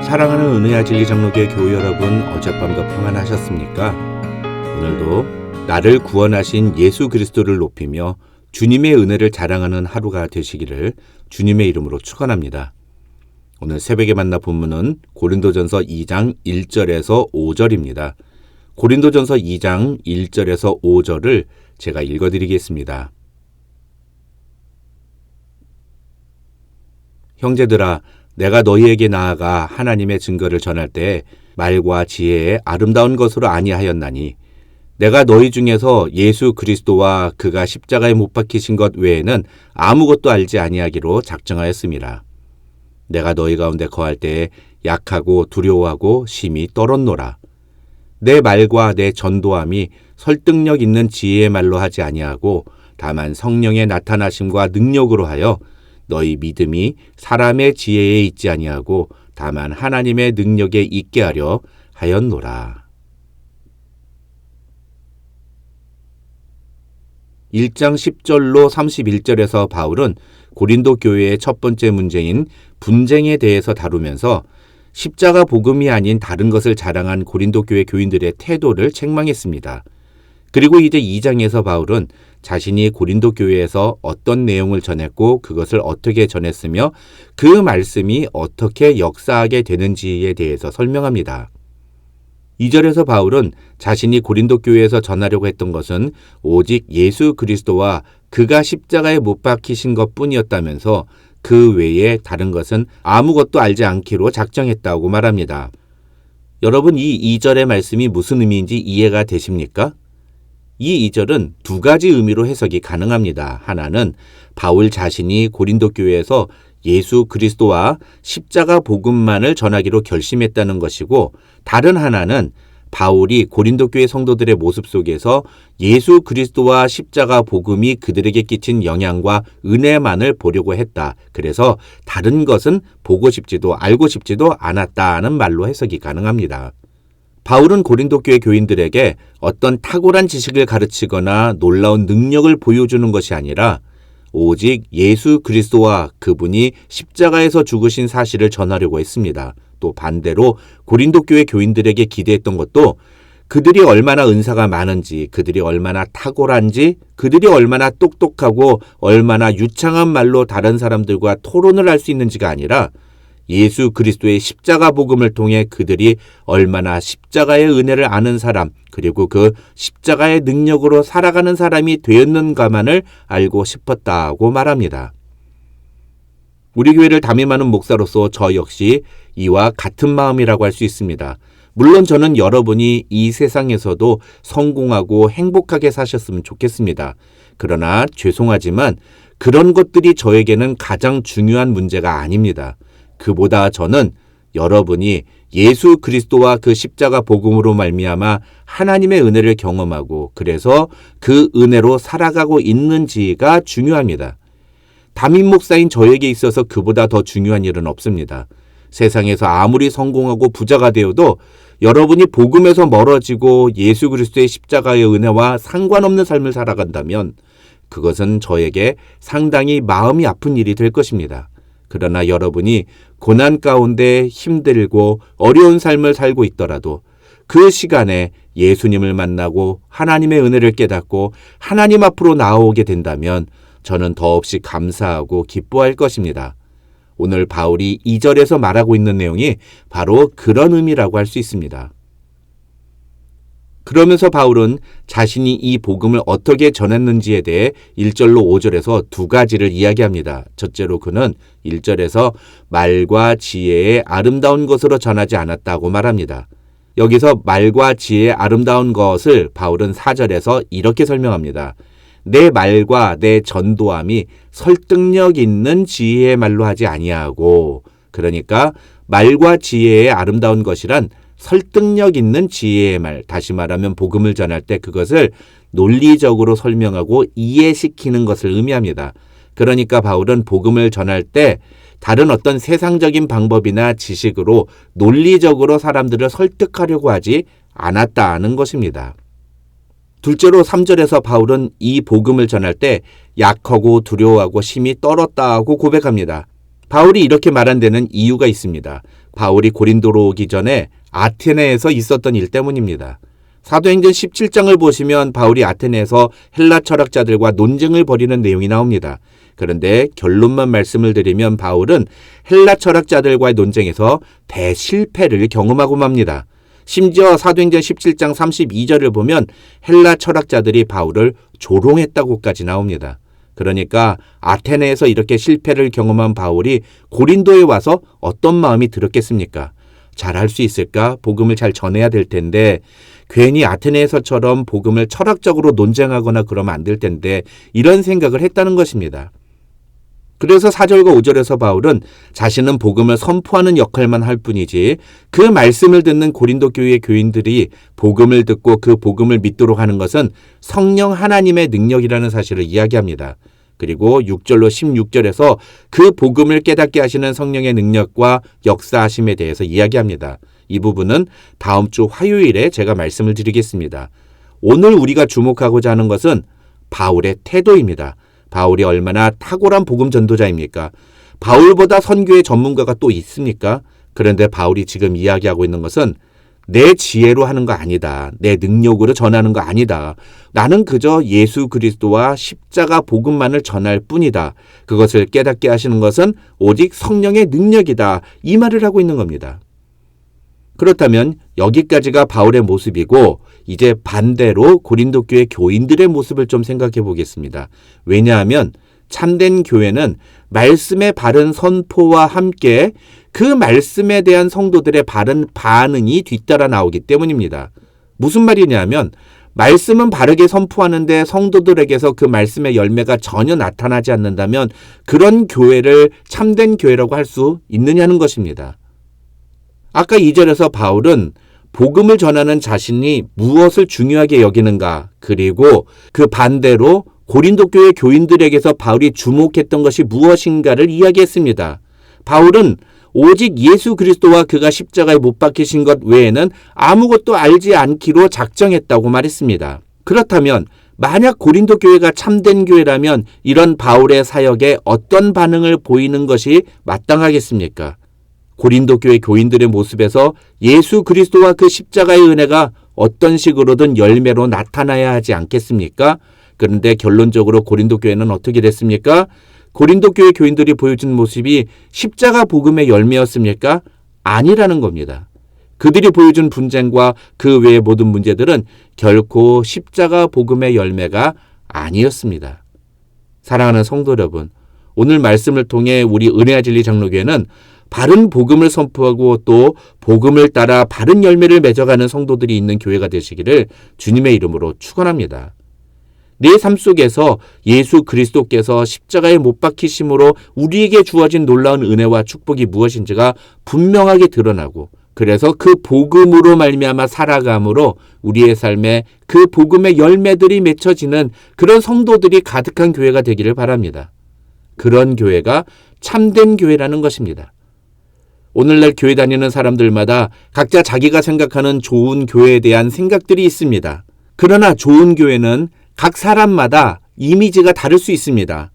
사랑하는 은혜와 진리 장로교회 교우 여러분, 어젯밤도 평안하셨습니까? 오늘도 나를 구원하신 예수 그리스도를 높이며 주님의 은혜를 자랑하는 하루가 되시기를 주님의 이름으로 축원합니다. 오늘 새벽에 만나 본문은 고린도전서 2장 1절에서 5절입니다. 고린도전서 2장 1절에서 5절을 제가 읽어드리겠습니다. 형제들아, 내가 너희에게 나아가 하나님의 증거를 전할 때 말과 지혜에 아름다운 것으로 아니하였나니 내가 너희 중에서 예수 그리스도와 그가 십자가에 못 박히신 것 외에는 아무것도 알지 아니하기로 작정하였음이라. 내가 너희 가운데 거할 때에 약하고 두려워하고 심히 떨었노라. 내 말과 내 전도함이 설득력 있는 지혜의 말로 하지 아니하고 다만 성령의 나타나심과 능력으로 하여 너희 믿음이 사람의 지혜에 있지 아니하고 다만 하나님의 능력에 있게 하려 하였노라. 1장 10절로 31절에서 바울은 고린도 교회의 첫 번째 문제인 분쟁에 대해서 다루면서 십자가 복음이 아닌 다른 것을 자랑한 고린도 교회 교인들의 태도를 책망했습니다. 그리고 이제 2장에서 바울은 자신이 고린도 교회에서 어떤 내용을 전했고 그것을 어떻게 전했으며 그 말씀이 어떻게 역사하게 되는지에 대해서 설명합니다. 2절에서 바울은 자신이 고린도 교회에서 전하려고 했던 것은 오직 예수 그리스도와 그가 십자가에 못 박히신 것뿐이었다면서 그 외에 다른 것은 아무것도 알지 않기로 작정했다고 말합니다. 여러분, 이 2절의 말씀이 무슨 의미인지 이해가 되십니까? 이 2절은 두 가지 의미로 해석이 가능합니다. 하나는 바울 자신이 고린도 교회에서 예수 그리스도와 십자가 복음만을 전하기로 결심했다는 것이고, 다른 하나는 바울이 고린도 교회 성도들의 모습 속에서 예수 그리스도와 십자가 복음이 그들에게 끼친 영향과 은혜만을 보려고 했다. 그래서 다른 것은 보고 싶지도 알고 싶지도 않았다는 말로 해석이 가능합니다. 바울은 고린도 교회 교인들에게 어떤 탁월한 지식을 가르치거나 놀라운 능력을 보여주는 것이 아니라 오직 예수 그리스도와 그분이 십자가에서 죽으신 사실을 전하려고 했습니다. 또 반대로 고린도 교회 교인들에게 기대했던 것도 그들이 얼마나 은사가 많은지, 그들이 얼마나 탁월한지, 그들이 얼마나 똑똑하고 얼마나 유창한 말로 다른 사람들과 토론을 할 수 있는지가 아니라 예수 그리스도의 십자가 복음을 통해 그들이 얼마나 십자가의 은혜를 아는 사람, 그리고 그 십자가의 능력으로 살아가는 사람이 되었는가만을 알고 싶었다고 말합니다. 우리 교회를 담임하는 목사로서 저 역시 이와 같은 마음이라고 할 수 있습니다. 물론 저는 여러분이 이 세상에서도 성공하고 행복하게 사셨으면 좋겠습니다. 그러나 죄송하지만 그런 것들이 저에게는 가장 중요한 문제가 아닙니다. 그보다 저는 여러분이 예수 그리스도와 그 십자가 복음으로 말미암아 하나님의 은혜를 경험하고 그래서 그 은혜로 살아가고 있는지가 중요합니다. 담임 목사인 저에게 있어서 그보다 더 중요한 일은 없습니다. 세상에서 아무리 성공하고 부자가 되어도 여러분이 복음에서 멀어지고 예수 그리스도의 십자가의 은혜와 상관없는 삶을 살아간다면 그것은 저에게 상당히 마음이 아픈 일이 될 것입니다. 그러나 여러분이 고난 가운데 힘들고 어려운 삶을 살고 있더라도 그 시간에 예수님을 만나고 하나님의 은혜를 깨닫고 하나님 앞으로 나아오게 된다면 저는 더없이 감사하고 기뻐할 것입니다. 오늘 바울이 2절에서 말하고 있는 내용이 바로 그런 의미라고 할 수 있습니다. 그러면서 바울은 자신이 이 복음을 어떻게 전했는지에 대해 1절로 5절에서 두 가지를 이야기합니다. 첫째로 그는 1절에서 말과 지혜의 아름다운 것으로 전하지 않았다고 말합니다. 여기서 말과 지혜의 아름다운 것을 바울은 4절에서 이렇게 설명합니다. 내 말과 내 전도함이 설득력 있는 지혜의 말로 하지 아니하고, 그러니까 말과 지혜의 아름다운 것이란 설득력 있는 지혜의 말, 다시 말하면 복음을 전할 때 그것을 논리적으로 설명하고 이해시키는 것을 의미합니다. 그러니까 바울은 복음을 전할 때 다른 어떤 세상적인 방법이나 지식으로 논리적으로 사람들을 설득하려고 하지 않았다는 것입니다. 둘째로 3절에서 바울은 이 복음을 전할 때 약하고 두려워하고 심히 떨었다고 고백합니다. 바울이 이렇게 말한 데는 이유가 있습니다. 바울이 고린도로 오기 전에 아테네에서 있었던 일 때문입니다. 사도행전 17장을 보시면 바울이 아테네에서 헬라 철학자들과 논쟁을 벌이는 내용이 나옵니다. 그런데 결론만 말씀을 드리면 바울은 헬라 철학자들과의 논쟁에서 대실패를 경험하고 맙니다. 심지어 사도행전 17장 32절을 보면 헬라 철학자들이 바울을 조롱했다고까지 나옵니다. 그러니까 아테네에서 이렇게 실패를 경험한 바울이 고린도에 와서 어떤 마음이 들었겠습니까? 잘할 수 있을까? 복음을 잘 전해야 될 텐데 괜히 아테네에서처럼 복음을 철학적으로 논쟁하거나 그러면 안 될 텐데 이런 생각을 했다는 것입니다. 그래서 4절과 5절에서 바울은 자신은 복음을 선포하는 역할만 할 뿐이지 그 말씀을 듣는 고린도 교회의 교인들이 복음을 듣고 그 복음을 믿도록 하는 것은 성령 하나님의 능력이라는 사실을 이야기합니다. 그리고 6절로 16절에서 그 복음을 깨닫게 하시는 성령의 능력과 역사하심에 대해서 이야기합니다. 이 부분은 다음 주 화요일에 제가 말씀을 드리겠습니다. 오늘 우리가 주목하고자 하는 것은 바울의 태도입니다. 바울이 얼마나 탁월한 복음 전도자입니까? 바울보다 선교의 전문가가 또 있습니까? 그런데 바울이 지금 이야기하고 있는 것은 내 지혜로 하는 거 아니다. 내 능력으로 전하는 거 아니다. 나는 그저 예수 그리스도와 십자가 복음만을 전할 뿐이다. 그것을 깨닫게 하시는 것은 오직 성령의 능력이다. 이 말을 하고 있는 겁니다. 그렇다면 여기까지가 바울의 모습이고 이제 반대로 고린도 교회 교인들의 모습을 좀 생각해 보겠습니다. 왜냐하면 참된 교회는 말씀의 바른 선포와 함께 그 말씀에 대한 성도들의 바른 반응이 뒤따라 나오기 때문입니다. 무슨 말이냐면 말씀은 바르게 선포하는데 성도들에게서 그 말씀의 열매가 전혀 나타나지 않는다면 그런 교회를 참된 교회라고 할 수 있느냐는 것입니다. 아까 2절에서 바울은 복음을 전하는 자신이 무엇을 중요하게 여기는가, 그리고 그 반대로 고린도 교회 교인들에게서 바울이 주목했던 것이 무엇인가를 이야기했습니다. 바울은 오직 예수 그리스도와 그가 십자가에 못 박히신 것 외에는 아무것도 알지 않기로 작정했다고 말했습니다. 그렇다면 만약 고린도 교회가 참된 교회라면 이런 바울의 사역에 어떤 반응을 보이는 것이 마땅하겠습니까? 고린도 교회 교인들의 모습에서 예수 그리스도와 그 십자가의 은혜가 어떤 식으로든 열매로 나타나야 하지 않겠습니까? 그런데 결론적으로 고린도 교회는 어떻게 됐습니까? 고린도 교회 교인들이 보여준 모습이 십자가 복음의 열매였습니까? 아니라는 겁니다. 그들이 보여준 분쟁과 그 외의 모든 문제들은 결코 십자가 복음의 열매가 아니었습니다. 사랑하는 성도 여러분, 오늘 말씀을 통해 우리 은혜와 진리 장로교회는 바른 복음을 선포하고 또 복음을 따라 바른 열매를 맺어가는 성도들이 있는 교회가 되시기를 주님의 이름으로 축원합니다. 내 삶 속에서 예수 그리스도께서 십자가에 못 박히심으로 우리에게 주어진 놀라운 은혜와 축복이 무엇인지가 분명하게 드러나고 그래서 그 복음으로 말미암아 살아감으로 우리의 삶에 그 복음의 열매들이 맺혀지는 그런 성도들이 가득한 교회가 되기를 바랍니다. 그런 교회가 참된 교회라는 것입니다. 오늘날 교회 다니는 사람들마다 각자 자기가 생각하는 좋은 교회에 대한 생각들이 있습니다. 그러나 좋은 교회는 각 사람마다 이미지가 다를 수 있습니다.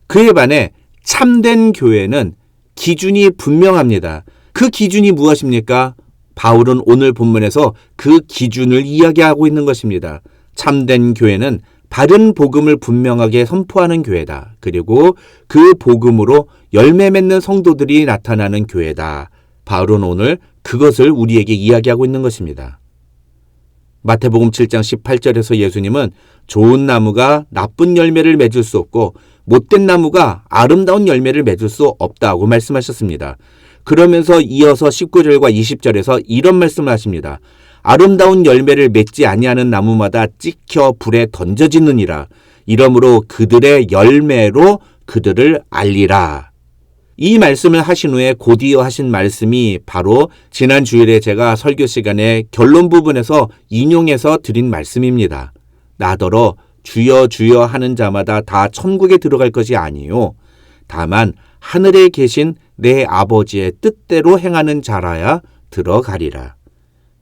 그에 반해 참된 교회는 기준이 분명합니다. 그 기준이 무엇입니까? 바울은 오늘 본문에서 그 기준을 이야기하고 있는 것입니다. 참된 교회는 바른 복음을 분명하게 선포하는 교회다. 그리고 그 복음으로 열매 맺는 성도들이 나타나는 교회다. 바울은 오늘 그것을 우리에게 이야기하고 있는 것입니다. 마태복음 7장 18절에서 예수님은 좋은 나무가 나쁜 열매를 맺을 수 없고 못된 나무가 아름다운 열매를 맺을 수 없다고 말씀하셨습니다. 그러면서 이어서 19절과 20절에서 이런 말씀을 하십니다. 아름다운 열매를 맺지 아니하는 나무마다 찍혀 불에 던져지느니라. 이러므로 그들의 열매로 그들을 알리라. 이 말씀을 하신 후에 곧이어 하신 말씀이 바로 지난 주일에 제가 설교 시간에 결론 부분에서 인용해서 드린 말씀입니다. 나더러 주여 주여 하는 자마다 다 천국에 들어갈 것이 아니요 다만 하늘에 계신 내 아버지의 뜻대로 행하는 자라야 들어가리라.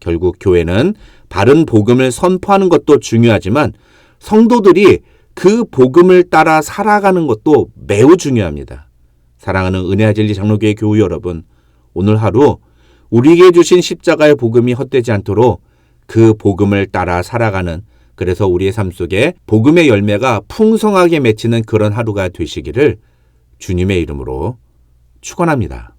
결국 교회는 바른 복음을 선포하는 것도 중요하지만 성도들이 그 복음을 따라 살아가는 것도 매우 중요합니다. 사랑하는 은혜와 진리 장로교회 교우 여러분, 오늘 하루 우리에게 주신 십자가의 복음이 헛되지 않도록 그 복음을 따라 살아가는, 그래서 우리의 삶 속에 복음의 열매가 풍성하게 맺히는 그런 하루가 되시기를 주님의 이름으로 축원합니다.